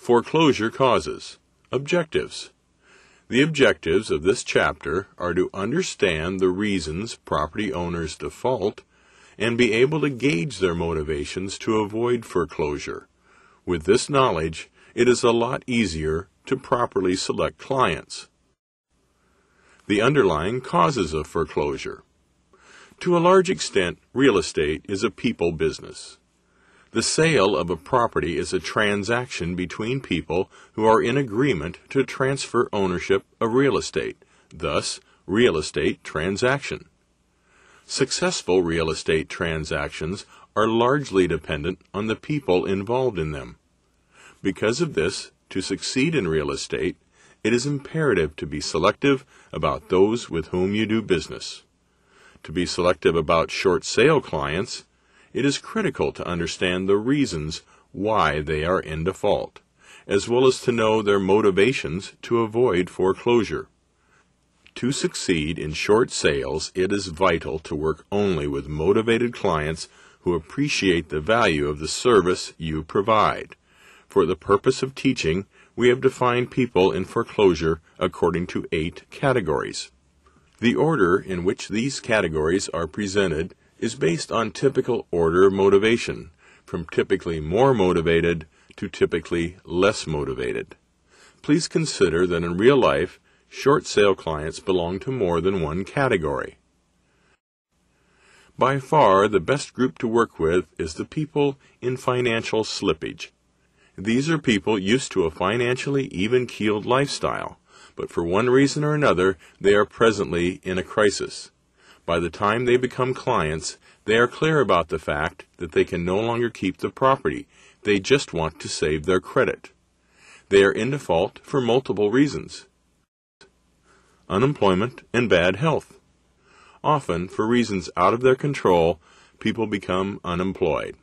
Foreclosure causes. Objectives. The objectives of this chapter are to understand the reasons property owners default and be able to gauge their motivations to avoid foreclosure. With this knowledge, it is a lot easier to properly select clients. The underlying causes of foreclosure. To a large extent, real estate is a people business. The sale of a property is a transaction between people who are in agreement to transfer ownership of real estate, thus, real estate transaction. Successful real estate transactions are largely dependent on the people involved in them. Because of this, to succeed in real estate, it is imperative to be selective about those with whom you do business. To be selective about short sale clients, it is critical to understand the reasons why they are in default, as well as to know their motivations to avoid foreclosure. To succeed in short sales, it is vital to work only with motivated clients who appreciate the value of the service you provide. For the purpose of teaching, we have defined people in foreclosure according to 8 categories. The order in which these categories are presented is based on typical order of motivation, from typically more motivated to typically less motivated. Please consider that in real life, short sale clients belong to more than one category. By far, the best group to work with is the people in financial slippage. These are people used to a financially even-keeled lifestyle, but for one reason or another, they are presently in a crisis. By the time they become clients, they are clear about the fact that they can no longer keep the property. They just want to save their credit. They are in default for multiple reasons. Unemployment and bad health. Often, for reasons out of their control, people become unemployed.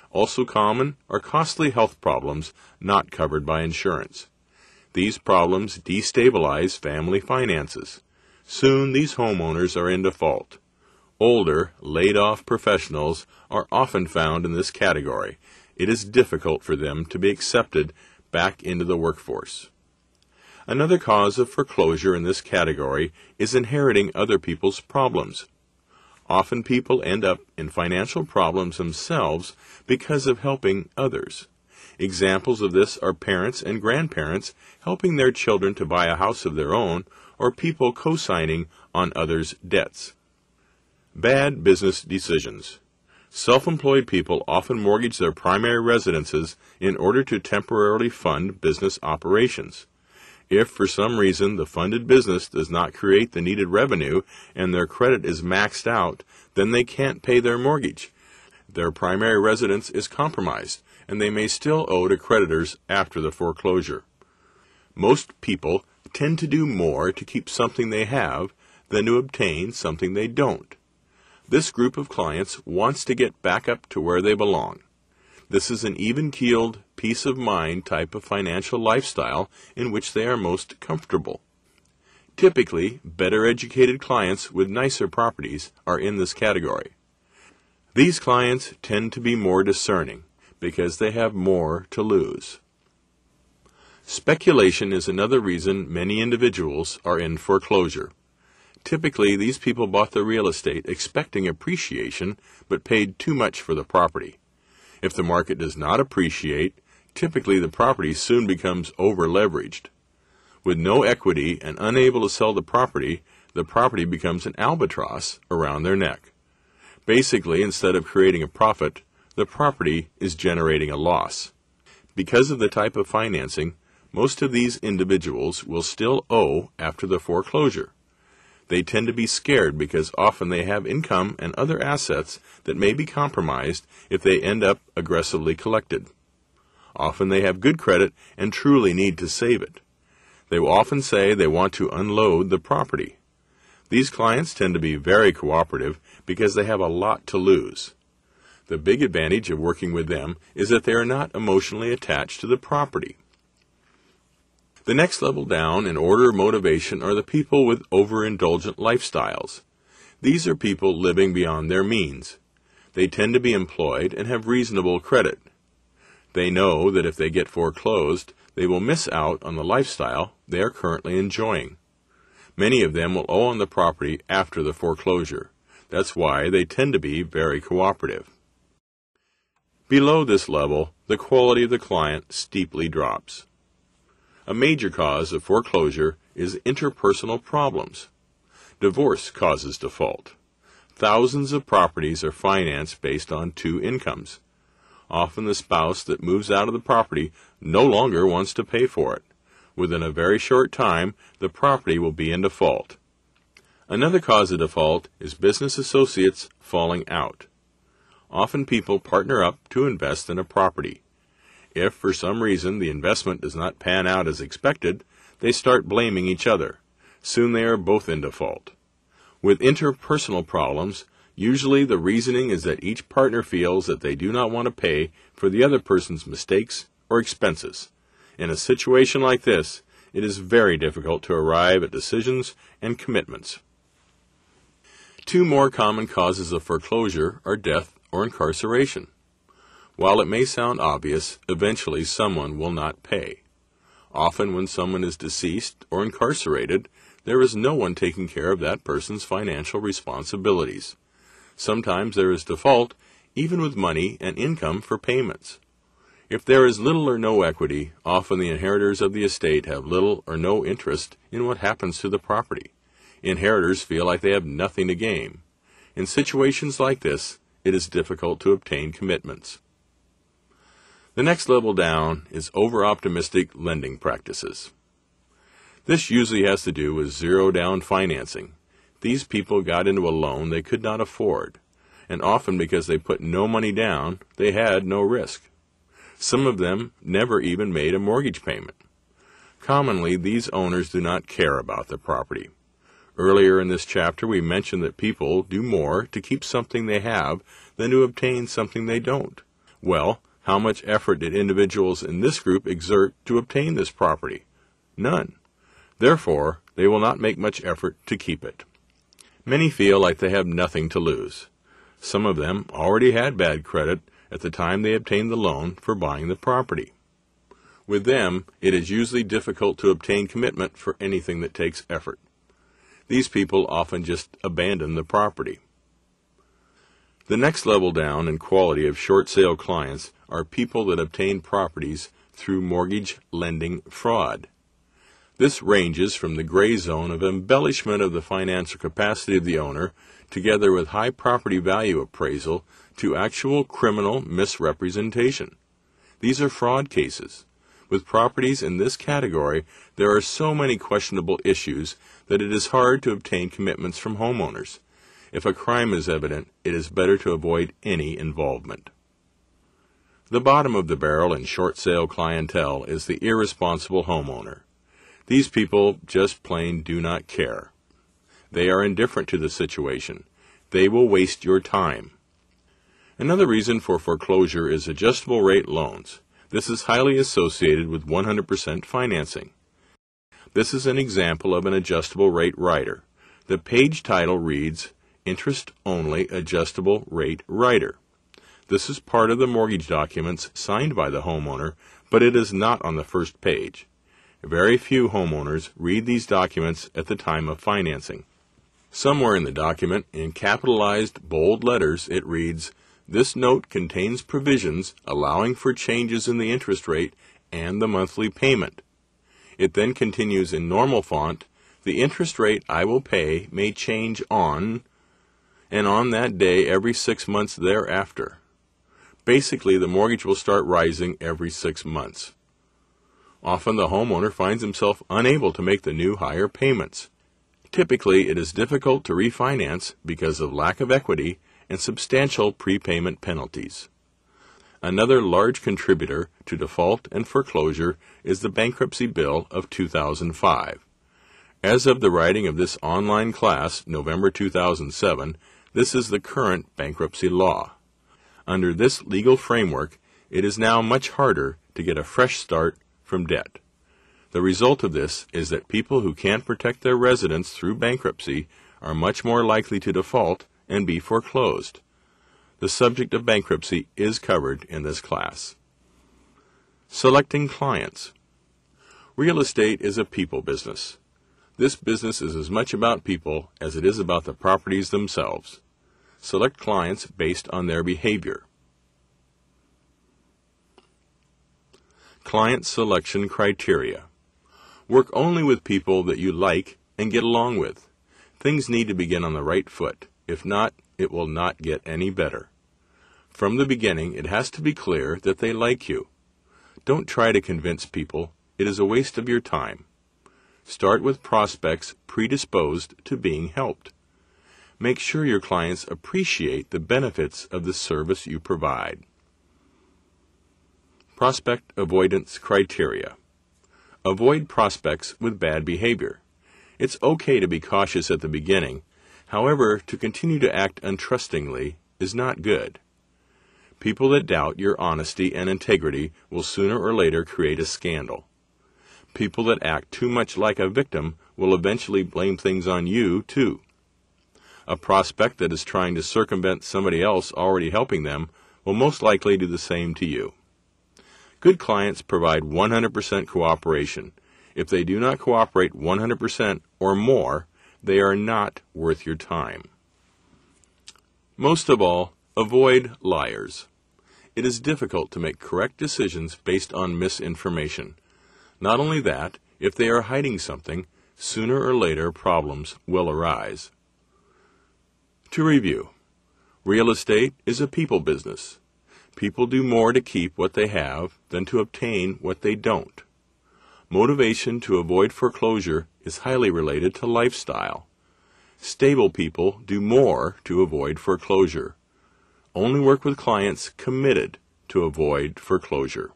Also common are costly health problems not covered by insurance. These problems destabilize family finances. Soon these homeowners are in default. Older, laid-off professionals are often found in this category. It is difficult for them to be accepted back into the workforce. Another cause of foreclosure in this category is inheriting other people's problems. Often people end up in financial problems themselves because of helping others. Examples of this are parents and grandparents helping their children to buy a house of their own, or people co-signing on others' debts. Bad business decisions. Self-employed people often mortgage their primary residences in order to temporarily fund business operations. If for some reason the funded business does not create the needed revenue and their credit is maxed out, then they can't pay their mortgage. Their primary residence is compromised, and they may still owe to creditors after the foreclosure. Most people tend to do more to keep something they have than to obtain something they don't. This group of clients wants to get back up to where they belong. This is an even-keeled, peace-of-mind type of financial lifestyle in which they are most comfortable. Typically, better-educated clients with nicer properties are in this category. These clients tend to be more discerning because they have more to lose. Speculation is another reason many individuals are in foreclosure. Typically, these people bought the real estate expecting appreciation but paid too much for the property. If the market does not appreciate, typically the property soon becomes over-leveraged. With no equity and unable to sell the property becomes an albatross around their neck. Basically, instead of creating a profit, the property is generating a loss. Because of the type of financing, most of these individuals will still owe after the foreclosure. They tend to be scared because often they have income and other assets that may be compromised if they end up aggressively collected. Often they have good credit and truly need to save it. They will often say they want to unload the property. These clients tend to be very cooperative because they have a lot to lose. The big advantage of working with them is that they are not emotionally attached to the property. The next level down in order of motivation are the people with overindulgent lifestyles. These are people living beyond their means. They tend to be employed and have reasonable credit. They know that if they get foreclosed, they will miss out on the lifestyle they are currently enjoying. Many of them will owe on the property after the foreclosure. That's why they tend to be very cooperative. Below this level, the quality of the client steeply drops. A major cause of foreclosure is interpersonal problems. Divorce causes default. Thousands of properties are financed based on two incomes. Often the spouse that moves out of the property no longer wants to pay for it. Within a very short time, the property will be in default. Another cause of default is business associates falling out. Often people partner up to invest in a property. If for some reason the investment does not pan out as expected, they start blaming each other. Soon they are both in default. With interpersonal problems, usually the reasoning is that each partner feels that they do not want to pay for the other person's mistakes or expenses. In a situation like this, it is very difficult to arrive at decisions and commitments. Two more common causes of foreclosure are death or incarceration. While it may sound obvious, eventually someone will not pay. Often when someone is deceased or incarcerated, there is no one taking care of that person's financial responsibilities. Sometimes there is default, even with money and income for payments. If there is little or no equity, often the inheritors of the estate have little or no interest in what happens to the property. Inheritors feel like they have nothing to gain. In situations like this, it is difficult to obtain commitments. The next level down is over-optimistic lending practices. This usually has to do with zero-down financing. These people got into a loan they could not afford, and often because they put no money down, they had no risk. Some of them never even made a mortgage payment. Commonly, these owners do not care about the property. Earlier in this chapter, we mentioned that people do more to keep something they have than to obtain something they don't. Well, how much effort did individuals in this group exert to obtain this property? None. Therefore, they will not make much effort to keep it. Many feel like they have nothing to lose. Some of them already had bad credit at the time they obtained the loan for buying the property. With them, it is usually difficult to obtain commitment for anything that takes effort. These people often just abandon the property. The next level down in quality of short sale clients are people that obtain properties through mortgage lending fraud. This ranges from the gray zone of embellishment of the financial capacity of the owner, together with high property value appraisal, to actual criminal misrepresentation. These are fraud cases. With properties in this category, there are so many questionable issues that it is hard to obtain commitments from homeowners. If a crime is evident, it is better to avoid any involvement. The bottom of the barrel in short sale clientele is the irresponsible homeowner. These people just plain do not care. They are indifferent to the situation. They will waste your time. Another reason for foreclosure is adjustable rate loans. This is highly associated with 100% financing. This is an example of an adjustable rate rider. The page title reads, Interest Only Adjustable Rate Rider. This is part of the mortgage documents signed by the homeowner, but it is not on the first page. Very few homeowners read these documents at the time of financing. Somewhere in the document, in capitalized bold letters, it reads, This note contains provisions allowing for changes in the interest rate and the monthly payment. It then continues in normal font, The interest rate I will pay may change on, and on that day every 6 months thereafter. Basically, the mortgage will start rising every 6 months. Often the homeowner finds himself unable to make the new higher payments. Typically, it is difficult to refinance because of lack of equity and substantial prepayment penalties. Another large contributor to default and foreclosure is the bankruptcy bill of 2005. As of the writing of this online class, November 2007, this is the current bankruptcy law. Under this legal framework, it is now much harder to get a fresh start from debt. The result of this is that people who can't protect their residence through bankruptcy are much more likely to default and be foreclosed. The subject of bankruptcy is covered in this class. Selecting clients. Real estate is a people business. This business is as much about people as it is about the properties themselves. Select clients based on their behavior. Client selection criteria. Work only with people that you like and get along with. Things need to begin on the right foot. If not, it will not get any better. From the beginning, it has to be clear that they like you. Don't try to convince people. It is a waste of your time. Start with prospects predisposed to being helped. Make sure your clients appreciate the benefits of the service you provide. Prospect avoidance criteria. Avoid prospects with bad behavior. It's okay to be cautious at the beginning. However, to continue to act untrustingly is not good. People that doubt your honesty and integrity will sooner or later create a scandal. People that act too much like a victim will eventually blame things on you, too. A prospect that is trying to circumvent somebody else already helping them will most likely do the same to you. Good clients provide 100% cooperation. If they do not cooperate 100% or more, they are not worth your time. Most of all, avoid liars. It is difficult to make correct decisions based on misinformation. Not only that, if they are hiding something, sooner or later problems will arise. To review, real estate is a people business. People do more to keep what they have than to obtain what they don't. Motivation to avoid foreclosure is highly related to lifestyle. Stable people do more to avoid foreclosure. Only work with clients committed to avoid foreclosure.